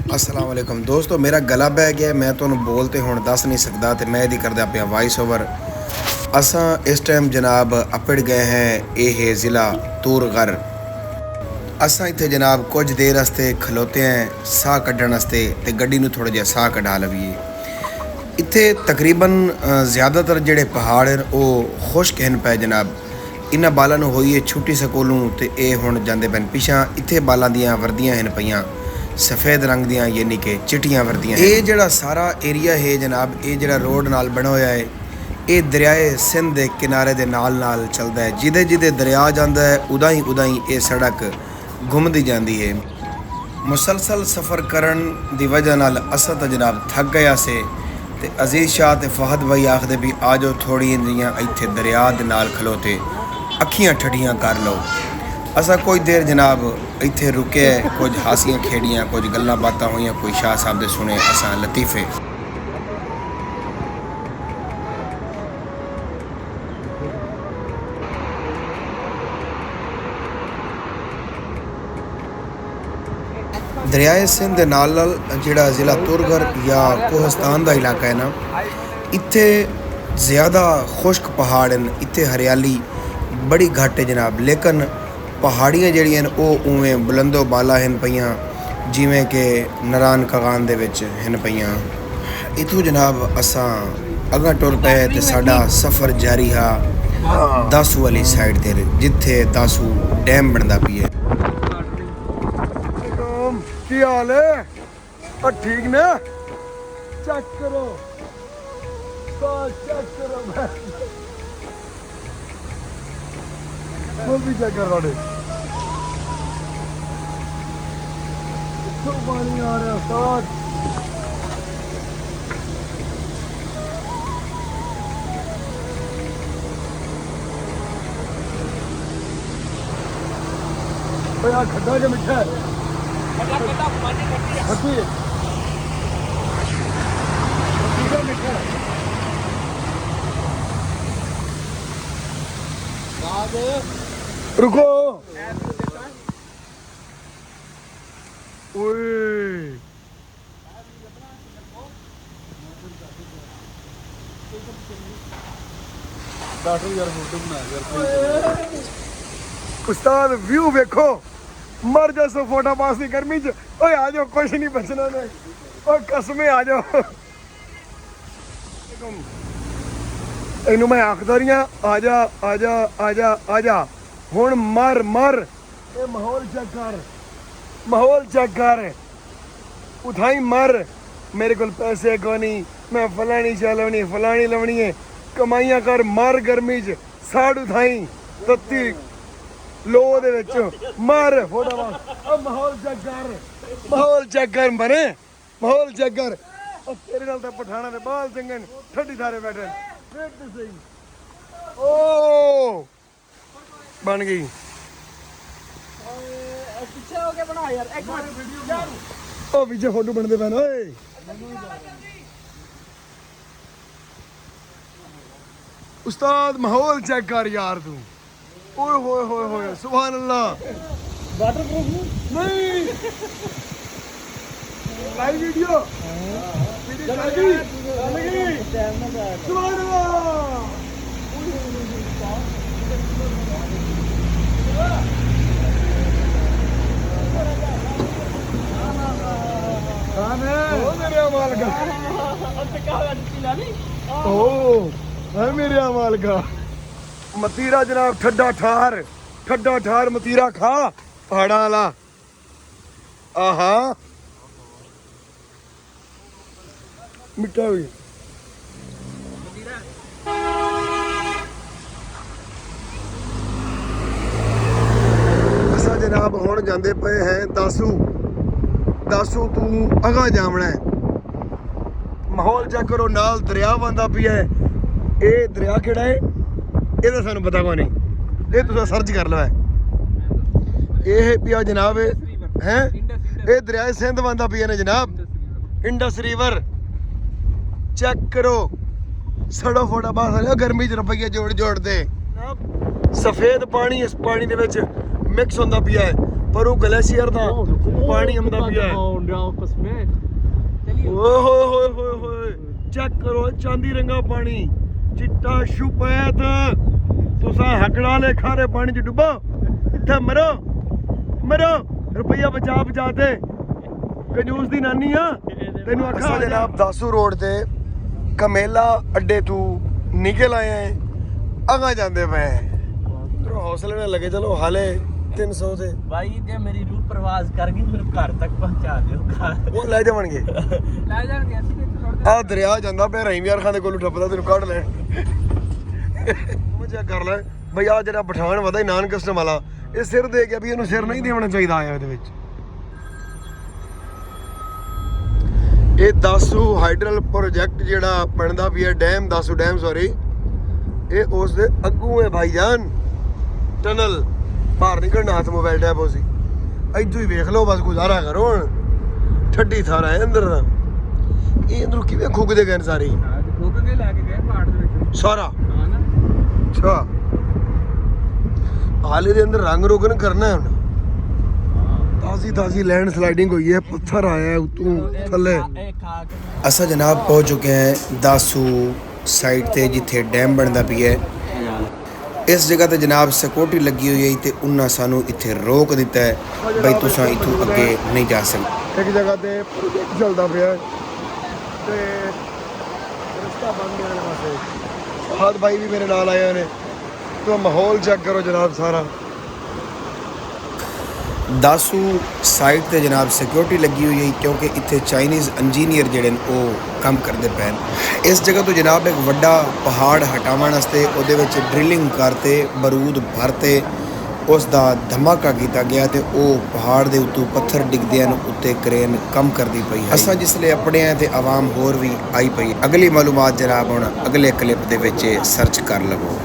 अस्सलाम वालेकुम दोस्तों, मेरा गला बह गया। मैं तो बोल तो हुण दस नहीं सकता, तो मैं यदि करदा पिया वॉइस ओवर। असां इस टाइम जनाब अपड़ गए हैं ये ज़िला तूरगढ़। असां इत्थे जनाब कुछ देर वास्ते खलोते हैं साह कड्ढण वास्ते, ते गड्डी नूं थोड़ा जिहा साह कढा लवीए। इत्थे तकरीबन ज़्यादातर जिहड़े पहाड़ हैं वो खुश्क हैं पे जनाब। इन्हां बालां नूं होई है छुट्टी स्कूलों, ते ये हुण जांदे पैन पिछां। इत्थे बालां दियां वर्दियां हैं पईयां सफ़ेद रंग दियां, यानी कि चिट्टियां वर्दियां। ये जिहड़ा सारा एरिया है जनाब, ये जिहड़ा रोड नाल बना होया है, ये दरियाए सिंध के किनारे दे नाल नाल चलदा है। जिदे जिदे दरिया जांदा है उदा ही ये सड़क घुमदी जांदी है। मुसलसल सफ़र करन दी वजह नाल असां तां जनाब थक गया से, ते अजीज़ शाह ते फहद भाई आखदे भी आ जाओ थोड़ी जियां इत्थे दरिया दे नाल खलोते अखियां ठड्डियां कर लो। असा कुछ देर जनाब इत्थे रुके, कुछ हासियां खेड़ियां, कुछ गल्लां बातां होइयां, कोई शाह साहब दे सुने असा लतीफ़े। दरियाए सिंध दे नाल जिहड़ा ज़िला तुरगढ़ या कोहिस्तान दा इलाका है ना, इत्थे ज़्यादा खुश्क पहाड़ हैं। इत्थे हरियाली बड़ी घट है जनाब, लेकिन पहाड़ियाँ जड़ियां वो उवें बुलंदो बाला हैं पईयां जिवें कि नरान कगान दे विच हैं पईयां। इत्थों जनाब असां अगां टुर पे ते साडा सफ़र जारी हा दासू वाली साइड ते, जिथे दासू डैम बनदा पिया। की हाल है? और ठीक ना? चेक करो, चेक करो, वो भी चेक कर रहे। पानी आ रहा साथ। यार खड्डा जो मिठा है, खट्टी है, मिठा है। रुको, उस्ताद व्यू वेखो, मर जासो फोटो पास नहीं गर्मी च। ओए आ जाओ, कुछ नहीं बचना ने। ओए कसमें आ जाओ। इनू मैं आखदा रही आजा आजा आजा आजा। हुण मर मर। ये माहौल चेक कर, माहौल चेक कर। उठाई मर। मेरे को पैसे को नहीं, मैं फलानी चलवनी फलानी लवनी है। कमाइयां कर, मर गर्मी च। साड़ उठाई तत्ती लो दे विच मर। फोटो अब माहौल चेक कर, माहौल चेक कर मरे, माहौल चेक कर। और तेरे नाल तो पठाना दे बाल चंगन ठंडी थारे बैठे। वेट तो सही। ओ बन गई। पीछे हो के बना यार, एक मिनट यार। ओ पीछे फोटो बनदे पैन। ओए उस्ताद माहौल चेक कर यार तू। ओए होए होए होए, सुभान अल्लाह। वाटर प्रूफ नहीं, लाइव वीडियो चल गई। सुभान अल्लाह। ओ मेरे मालका, ओ है मेरे मालका। मतीरा जनाब ठड्डा ठार मतीरा खा पहाड़ा वाला। आहा मिठा भी। असा जनाब हुण जांदे पे हैं दासू। दासू तू अगा जावना है। माहौल चेक करो, नाल दरिया बंदा पिया है। ये दरिया केड़ा है ये तो सानू पता को नहीं, ये तुसा सर्च कर लो। ये पिया जनाब है, ये दरिया सिंध बंदा पिया ने जनाब, इंडस रिवर। चेक करो, सड़ो फोटा बास गर्मी च रुपये जोड़ जोड़ दे। सफेद पानी इस पानी दे मिक्स होंदा पिया है, पर वो ग्लेशियर दा पानी आंदा पिया है। मैं चलिए ਓਏ ਹੋਏ ਹੋਏ ਹੋਏ ਹੋਏ ਚੈੱਕ ਕਰੋ ਚਾਂਦੀ ਰੰਗਾ ਪਾਣੀ ਚਿੱਟਾ ਸ਼ੁਪੈਤ ਤੁਸੀਂ ਹਕੜਾ ਲੈ ਖਾਰੇ ਪਾਣੀ 'ਚ ਡੁੱਬੋ ਇੱਥੇ ਮਰੋ ਮਰੋ ਰੁਪਈਆ ਬਚਾ ਬਚਾ ਤੇ ਕੰਜੂਸ ਦੀ ਨਾਨੀ ਆ ਤੈਨੂੰ ਆਖਾਂ ਜਨਾਬ ਦਾਸੂ ਰੋਡ ਤੇ ਕਮੇਲਾ ਅੱਡੇ ਤੋਂ ਨਿਕਲ ਆਏ ਆ ਅਗਾ ਜਾਂਦੇ ਪਏ ਤੇਰਾ ਹੌਸਲੇ ਨਾਲ ਲੱਗੇ ਚਲੋ ਹਾਲੇ 300 ਤੇ भाई जे मेरी रूह प्रवास कर गई फिर घर तक पहुंचा दियो ਉਹ ਲੈ ਜਾਵਣਗੇ ले जाएंगे ऐसे भी छोड़ ਆ ਦਰਿਆ ਜਾਂਦਾ ਪਿਆ ਰਹੀਮ ਯਾਰ ਖਾਨ ਦੇ ਕੋਲੋਂ ਟੱਪਦਾ ਤੈਨੂੰ ਕੱਢ ਲੈਣ ਮਜ਼ਾ ਕਰ ਲੈ ਬਈ ਆ ਜਿਹੜਾ ਪਠਾਨ ਵਦਾ ਹੀ ਨਾਨ ਕਸਟਮ ਵਾਲਾ ਇਹ ਸਿਰ ਦੇ ਗਿਆ ਵੀ ਇਹਨੂੰ ਸਿਰ ਨਹੀਂ ਦੇਣਾ ਚਾਹੀਦਾ ਆਇਆ ਇਹਦੇ ਵਿੱਚ ਇਹ ਦਾਸੂ ਹਾਈਡਰਲ ਪ੍ਰੋਜੈਕਟ ਜਿਹੜਾ ਬਣਦਾ ਪਿਆ ਡੈਮ ਦਾਸੂ ਡੈਮ ਸੌਰੀ ਇਹ ਉਸ ਦੇ ਅੱਗੂ ਹੈ ਭਾਈਜਾਨ ਟਨਲ ਬਾਹਰ ਨਿਕਲਣਾ ਹੱਥ ਮੋਬਾਈਲ ਟੈਪ ਹੋ ਸੀ ਇੱਥੋਂ ਹੀ ਵੇਖ ਲਓ ਬਸ ਗੁਜ਼ਾਰਾ ਕਰੋ ਹੁਣ ਠੱਡੀ ਥਾਰਾ ਹੈ ਅੰਦਰ ਦਾ ਇਹ ਅੰਦਰੋਂ ਕਿਵੇਂ ਖੁੱਗਦੇ ਗਏ ਨੇ ਸਾਰੇ भूख के लेके गए पहाड़ ਦੇ ਵਿੱਚ ਸਾਰਾ ਹਾਂ ਨਾ ਅੱਛਾ ਹਾਲੇ ਦੇ ਅੰਦਰ ਰੰਗ ਰੋਗਨ ਕਰਨਾ ਹੈ ਹੁਣ ਤਾਜ਼ੀ ਤਾਜ਼ੀ ਲੈਂਡ ਸਲਾਈਡਿੰਗ ਹੋਈ ਹੈ ਪੱਥਰ ਆਇਆ ਹੈ ਉਤੋਂ ਥੱਲੇ ਇਹ ਖਾ ਕੇ ਅਸਾਂ ਜਨਾਬ ਪਹੁੰਚ ਚੁੱਕੇ ਹਾਂ ਦਾਸੂ ਸਾਈਡ ਤੇ ਜਿੱਥੇ ਡੈਮ ਬਣਦਾ ਪਿਆ ਹੈ ਇਸ ਜਗ੍ਹਾ ਤੇ ਜਨਾਬ ਸਿਕਿਉਰਿਟੀ ਲੱਗੀ ਹੋਈ ਹੈ ਤੇ ਉਹਨਾਂ ਸਾਨੂੰ ਇੱਥੇ ਰੋਕ ਦਿੱਤਾ ਹੈ ਬਈ ਤੁਸੀਂ ਇੱਥੋਂ ਅੱਗੇ ਨਹੀਂ ਜਾ ਸਕਦੇ ਇੱਕ ਜਗ੍ਹਾ ਤੇ ਪ੍ਰੋਜੈਕਟ ਚੱਲਦਾ ਪਿਆ ਹੈ ਤੇ ਰਸਤਾ ਬੰਦ ਹੈ ਵਾਸਤੇ ਫਹਾਦ ਭਾਈ ਵੀ ਮੇਰੇ ਨਾਲ ਆਏ ਹੋਏ ਨੇ ਤੋ ਮਾਹੌਲ ਚੈੱਕ ਕਰੋ ਜਨਾਬ ਸਾਰਾ ਦਾਸੂ ਸਾਈਡ ਤੇ ਜਨਾਬ ਸਿਕਿਉਰਿਟੀ ਲੱਗੀ ਹੋਈ ਹੈ ਕਿਉਂਕਿ ਇੱਥੇ ਚਾਈਨੀਜ਼ ਇੰਜੀਨੀਅਰ ਜਿਹੜੇ ਨੇ ਉਹ ਕੰਮ ਕਰਦੇ ਪਏ ਨੇ ਇਸ ਜਗ੍ਹਾ ਤੋਂ ਜਨਾਬ ਇੱਕ ਵੱਡਾ ਪਹਾੜ ਹਟਾਉਣ ਵਾਸਤੇ ਉਹਦੇ ਵਿੱਚ ਡਰਿਲਿੰਗ ਕਰਤੇ ਬਰੂਦ ਭਰਤੇ ਉਸ ਦਾ ਧਮਾਕਾ ਕੀਤਾ ਗਿਆ ਤੇ ਉਹ ਪਹਾੜ ਦੇ ਉੱਤੋਂ ਪੱਥਰ ਡਿੱਗਦੇ ਹਨ ਉੱਤੇ ਕ੍ਰੇਨ ਕੰਮ ਕਰਦੀ ਪਈ ਹੈ ਅਸਾਂ ਜਿਸ ਲਈ ਆਪਣੇ ਆ ਤੇ ਆਵਾਮ ਹੋਰ ਵੀ ਆਈ ਪਈ ਅਗਲੀ ਮਾਲੂਮਾਤ ਜਨਾਬ ਹੁਣ ਅਗਲੇ ਕਲਿੱਪ ਦੇ ਵਿੱਚ ਸਰਚ ਕਰ ਲਵੋ